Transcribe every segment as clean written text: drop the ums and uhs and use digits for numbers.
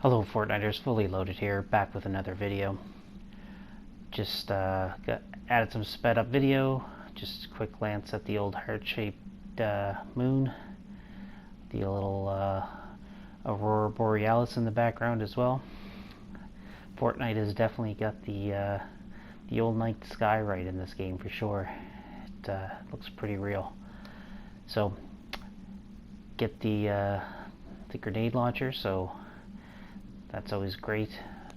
Hello Fortniters, fully loaded here, back with another video. Just added some sped up video, just a quick glance at the old heart-shaped moon, the little aurora borealis in the background as well. Fortnite has definitely got the old night sky right in this game for sure. It looks pretty real. So get the grenade launcher, so that's always great.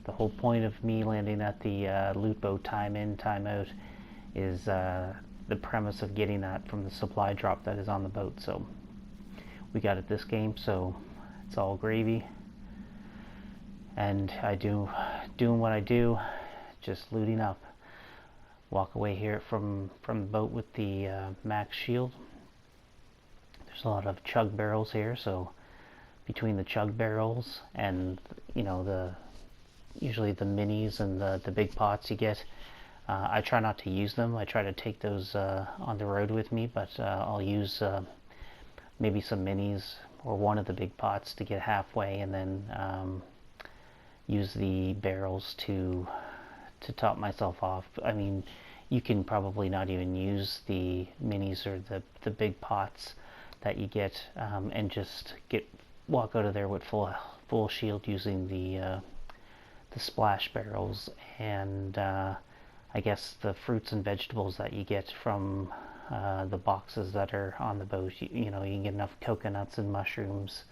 The whole point of me landing at the loot boat time in, time out is the premise of getting that from the supply drop that is on the boat. So we got it this game, so it's all gravy. And doing what I do, just looting up. Walk away here from the boat with the max shield. There's a lot of chug barrels here, so between the chug barrels and usually the minis and the big pots you get, I try not to use them. I try to take those on the road with me, but I'll use maybe some minis or one of the big pots to get halfway, and then use the barrels to top myself off. I mean, you can probably not even use the minis or the big pots that you get, and just walk out of there with full shield using the splash barrels and I guess the fruits and vegetables that you get from the boxes that are on the boat. You can get enough coconuts and mushrooms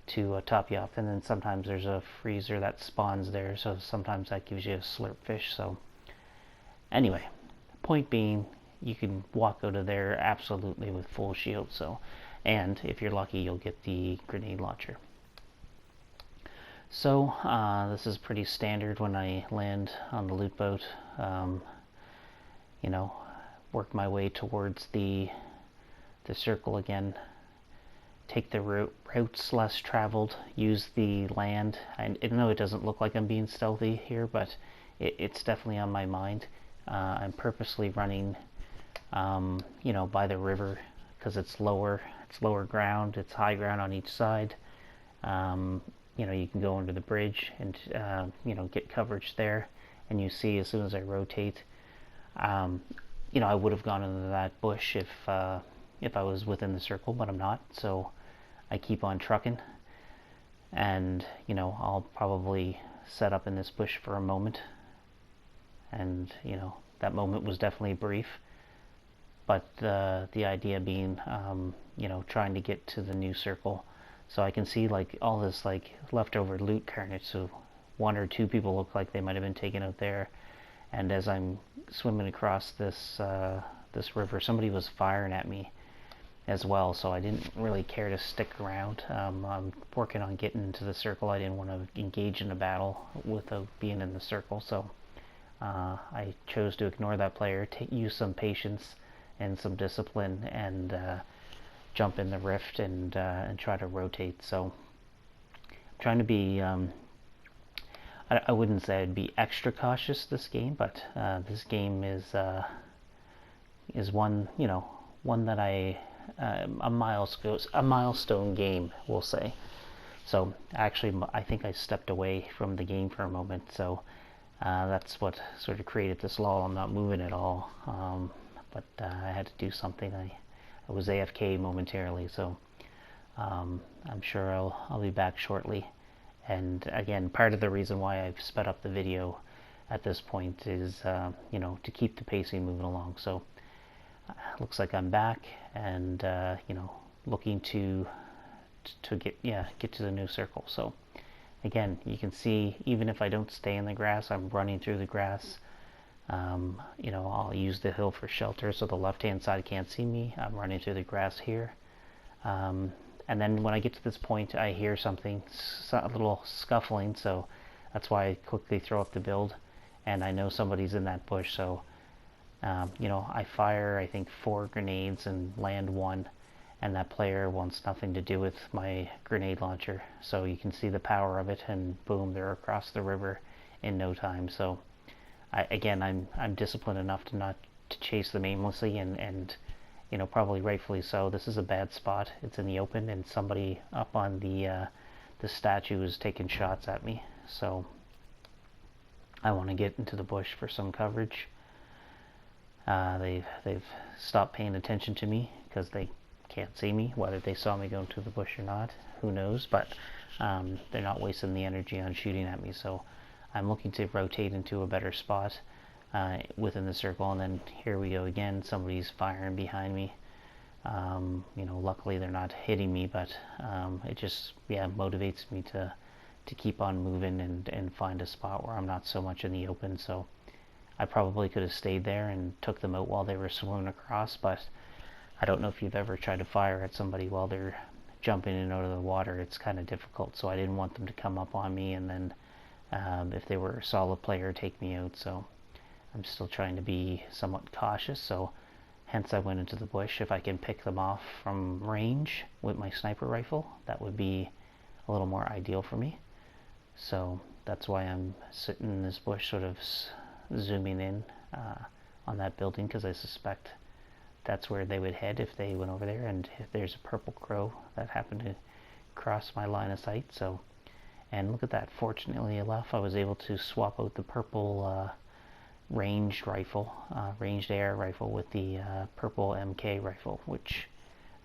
to top you up, and then sometimes there's a freezer that spawns there, so sometimes that gives you a slurp fish. So anyway, point being, you can walk out of there absolutely with full shield. So, and if you're lucky, you'll get the grenade launcher. So this is pretty standard when I land on the loot boat. Work my way towards the circle again. Take the routes less traveled. Use the land. I know it doesn't look like I'm being stealthy here, but it's definitely on my mind. I'm purposely running, by the river because it's lower ground. It's high ground on each side. You can go under the bridge and get coverage there, and you see as soon as I rotate, I would have gone into that bush if I was within the circle, but I'm not. So I keep on trucking, and I'll probably set up in this bush for a moment, and that moment was definitely brief. But the idea being, trying to get to the new circle, so I can see like all this like leftover loot carnage. So one or two people look like they might have been taken out there, and as I'm swimming across this river, somebody was firing at me as well. So I didn't really care to stick around. I'm working on getting into the circle. I didn't want to engage in a battle without being in the circle. So I chose to ignore that player, use some patience and some discipline, and jump in the rift and try to rotate. So I'm trying to be, I wouldn't say I'd be extra cautious this game, but this game is one that a milestone game, we'll say. So actually, I think I stepped away from the game for a moment, so that's what sort of created this lull. I'm not moving at all, but I had to do something. I was AFK momentarily, so I'm sure I'll be back shortly. And again, part of the reason why I've sped up the video at this point is to keep the pacing moving along. So looks like I'm back, and looking to get to the new circle. So again, you can see even if I don't stay in the grass, I'm running through the grass. I'll use the hill for shelter, so the left-hand side can't see me. I'm running through the grass here. And then when I get to this point, I hear something, a little scuffling, so that's why I quickly throw up the build, and I know somebody's in that bush. So I fire, I think, 4 grenades and land 1, and that player wants nothing to do with my grenade launcher. So you can see the power of it, and boom, they're across the river in no time. So I'm disciplined enough to not to chase them aimlessly, and probably rightfully so. This is a bad spot. It's in the open, and somebody up on the the statue is taking shots at me, so I want to get into the bush for some coverage. They've stopped paying attention to me because they can't see me. Whether they saw me go into the bush or not, who knows? But they're not wasting the energy on shooting at me. So I'm looking to rotate into a better spot within the circle. And then here we go again. Somebody's firing behind me. Luckily they're not hitting me, but it just motivates me to keep on moving and find a spot where I'm not so much in the open. So I probably could have stayed there and took them out while they were swimming across, but I don't know if you've ever tried to fire at somebody while they're jumping in and out of the water. It's kind of difficult, so I didn't want them to come up on me and then if they were a solid player, take me out. So I'm still trying to be somewhat cautious, so hence I went into the bush. If I can pick them off from range with my sniper rifle, that would be a little more ideal for me. So that's why I'm sitting in this bush, sort of zooming in on that building, because I suspect that's where they would head if they went over there, and if there's a purple crow that happened to cross my line of sight. So, and look at that, fortunately enough I was able to swap out the purple ranged rifle, ranged AR rifle, with the purple MK rifle, which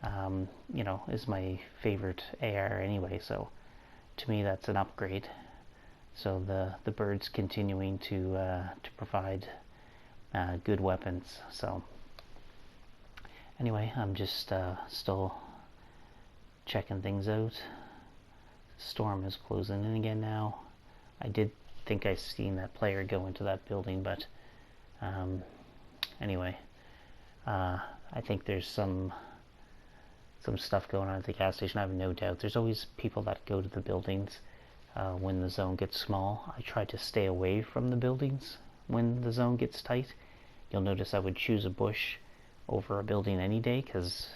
is my favorite AR anyway, so to me that's an upgrade. So the bird's continuing to provide good weapons. So anyway, I'm just still checking things out. Storm is closing in again now. I did think I seen that player go into that building, but anyway, I think there's some stuff going on at the gas station. I have no doubt. There's always people that go to the buildings when the zone gets small. I try to stay away from the buildings when the zone gets tight. You'll notice I would choose a bush over a building any day, because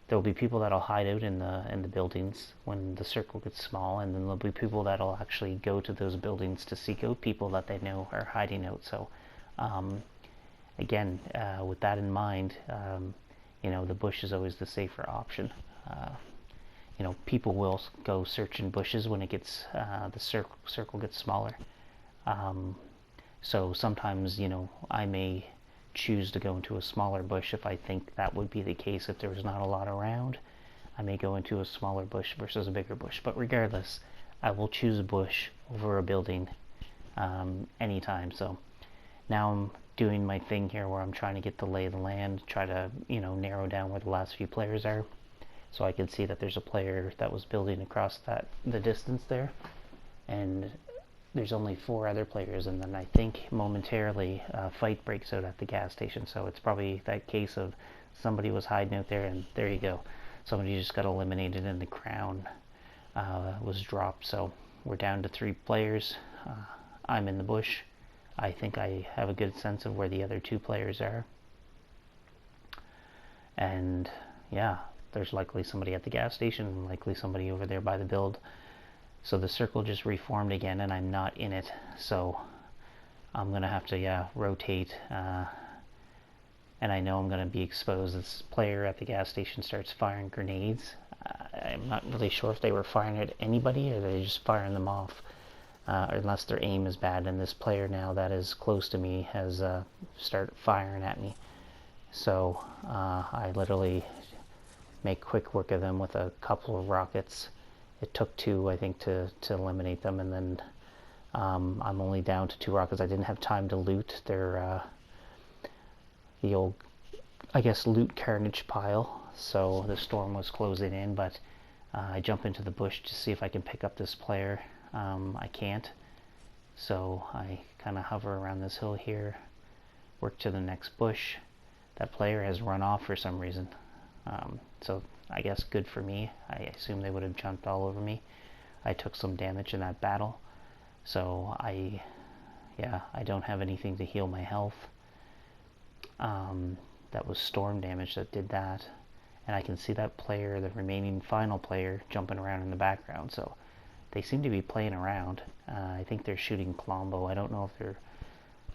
there'll be people that'll hide out in the buildings when the circle gets small, and then there'll be people that'll actually go to those buildings to seek out people that they know are hiding out. So again, with that in mind, the bush is always the safer option. People will go search in bushes when it gets the circle gets smaller. So sometimes I may choose to go into a smaller bush if I think that would be the case. If there was not a lot around, I may go into a smaller bush versus a bigger bush. But regardless, I will choose a bush over a building anytime. So now I'm doing my thing here where I'm trying to get the lay of the land, try to narrow down where the last few players are, so I can see that there's a player that was building across the distance there, and there's only 4 other players, and then I think momentarily a fight breaks out at the gas station. So it's probably that case of somebody was hiding out there, and there you go, somebody just got eliminated and the crown was dropped. So we're down to 3 players. I'm in the bush. I think I have a good sense of where the other 2 players are, and yeah, there's likely somebody at the gas station and likely somebody over there by the build. So the circle just reformed again, and I'm not in it, so I'm gonna have to rotate, and I know I'm gonna be exposed. This player at the gas station starts firing grenades. I'm not really sure if they were firing at anybody or they're just firing them off, unless their aim is bad. And this player now that is close to me has started firing at me, so I literally make quick work of them with a couple of rockets. It took 2, I think, to eliminate them, and then I'm only down to 2 rockets. I didn't have time to loot their the old, I guess, loot carnage pile, so the storm was closing in, but I jump into the bush to see if I can pick up this player. I can't, so I kind of hover around this hill here, work to the next bush. That player has run off for some reason, so I guess good for me. I assume they would have jumped all over me. I took some damage in that battle, so I don't have anything to heal my health. That was storm damage that did that, and I can see that player, the remaining final player, jumping around in the background. So they seem to be playing around. I think they're shooting Colombo. I don't know if they're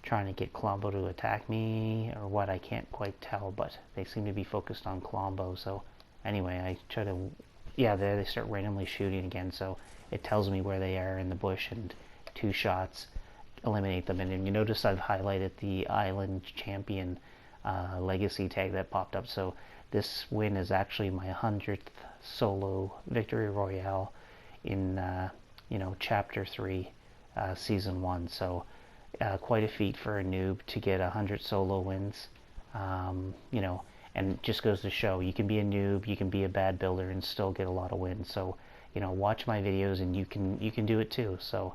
trying to get Colombo to attack me or what. I can't quite tell, but they seem to be focused on Colombo. So Anyway, I try to, yeah, there they start randomly shooting again, so it tells me where they are in the bush, and 2 shots eliminate them. And you notice I've highlighted the Island Champion legacy tag that popped up, so this win is actually my 100th solo Victory Royale in, Chapter 3, Season 1, so quite a feat for a noob to get 100 solo wins. And just goes to show you can be a noob, you can be a bad builder and still get a lot of wins. So, watch my videos and you can do it too. So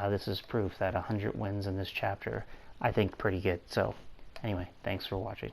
this is proof that 100 wins in this chapter, I think, pretty good. So anyway, thanks for watching.